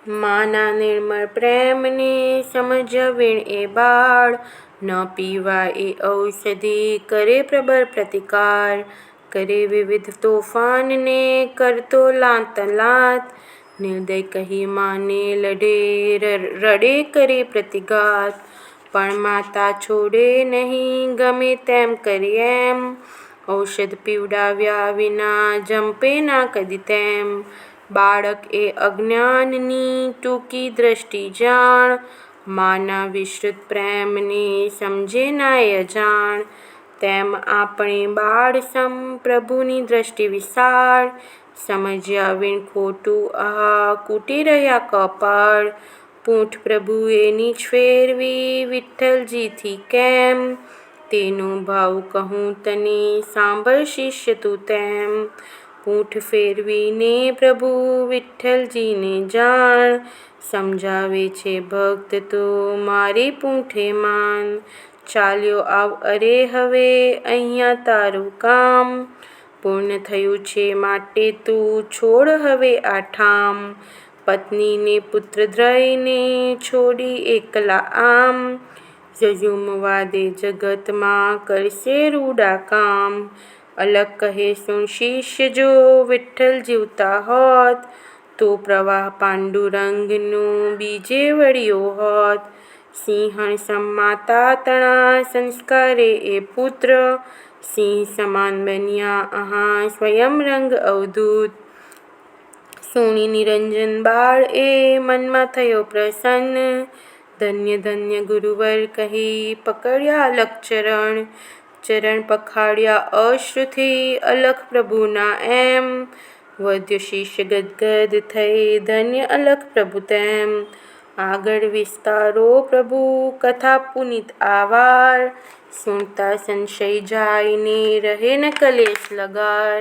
માના નિર્મળ પ્રેમને સમજવીણ એ બાળ, ન પીવા એ ઔષધિ કરે પ્રબળ પ્રતિકાર. કરે વિવિધ તોફાનને કરતો લાંત, નિર્દય કહી માને રડે કરે પ્રતિઘાત. પણ માતા છોડે નહીં ગમે તેમ કરી એમ, ઔષધ પીવડાવ્યા વિના જંપે ના કદી તેમ. બાળક એ અજ્ઞાનની ટૂંકી દ્રષ્ટિ જાણ, માના વિસ્તૃત પ્રેમને સમજે ના એ અજાણ. તેમ આપણે બાળસમ પ્રભુની દ્રષ્ટિ વિશાળ, સમજ્યા વિણ ખોટું આહા કૂટી રહ્યા કપાળ. પૂંઠ પ્રભુએ નીચ ફેરવી વિઠ્ઠલજીથી કેમ, તેનો ભાવ કહું તને સાંભળ શિષ્ય તું તેમ. પૂંઠ ફેરવીને પ્રભુ વિઠ્ઠલજીને જાણ, સમજાવે છે ભક્ત તો મારી પૂંઠે માન. ચાલ્યો આવ અરે હવે અહીંયા તારું કામ, પૂર્ણ થયું છે માટે તું છોડ હવે આ ઠામ. પત્નીને પુત્રદ્વયને છોડી એકલા આમ, ઝઝૂમવા દે જગતમાં કરશે રૂડા કામ. અલગ કહે સુન શિષ્ય જો વિઠ્ઠલ જીવતા હોત, તો પ્રવાહ પાંડુરંગનો બીજે વળ્યો હોત. સિંહણ સમ માતા તણા સંસ્કારે એ પુત્ર, સિંહ સમાન બન્યા આહા સ્વયં રંગ અવધૂત. સુણી નિરંજન બાળ એ મનમાં થયો પ્રસન્ન, ધન્ય ધન્ય ગુરુવર કહી પકડ્યા અલખ ચરણ. ચરણ પખાડ્યા અશ્રુથી અલખ પ્રભુના એમ, વધ્યો શિષ્ય ગદગદ થઈ ધન્ય અલખ પ્રભુ તેમ. આગળ વિસ્તારો પ્રભુ કથા પુનિત આવાર, સુનતા સંશય જાય ને રહે ન કલેશ લગાર.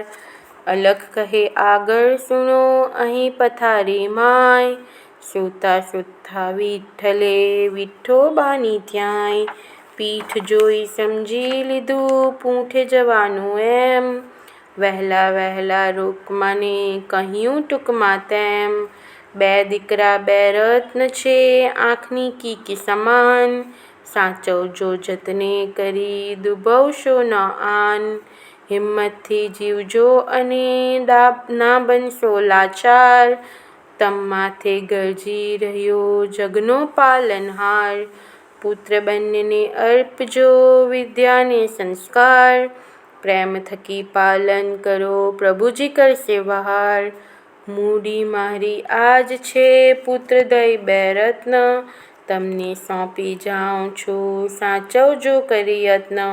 અલખ કહે આગળ સુનો અહીં પથારી માય, સૂતા સૂતા વિઠ્ઠલે વિઠ્ઠોબાની ત્યાંય. પીઠ જોઈ સમજી લીધું પૂંઠે જવાનું એમ, વહેલા વહેલા રૂકમાને કહ્યું ટૂંકમાં તેમ. બે દીકરા બે રત્ન છે આંખની કીકી સમાન, સાચવજો જતને કરી દુભવશો ન આન. હિંમતથી જીવજો અને ના બનશો લાચાર, તમ માથે ગરજી રહ્યો જગનો પાલનહાર. પુત્ર બંનેને અર્પજો વિદ્યાને સંસ્કાર, પ્રેમ થકી પાલન કરો પ્રભુજી કરશે વહાર. મૂડી મારી આજ છે પુત્રદય બે રત્ન, તમને સોંપી જાઉં છું સાચવજો કરી યત્ન.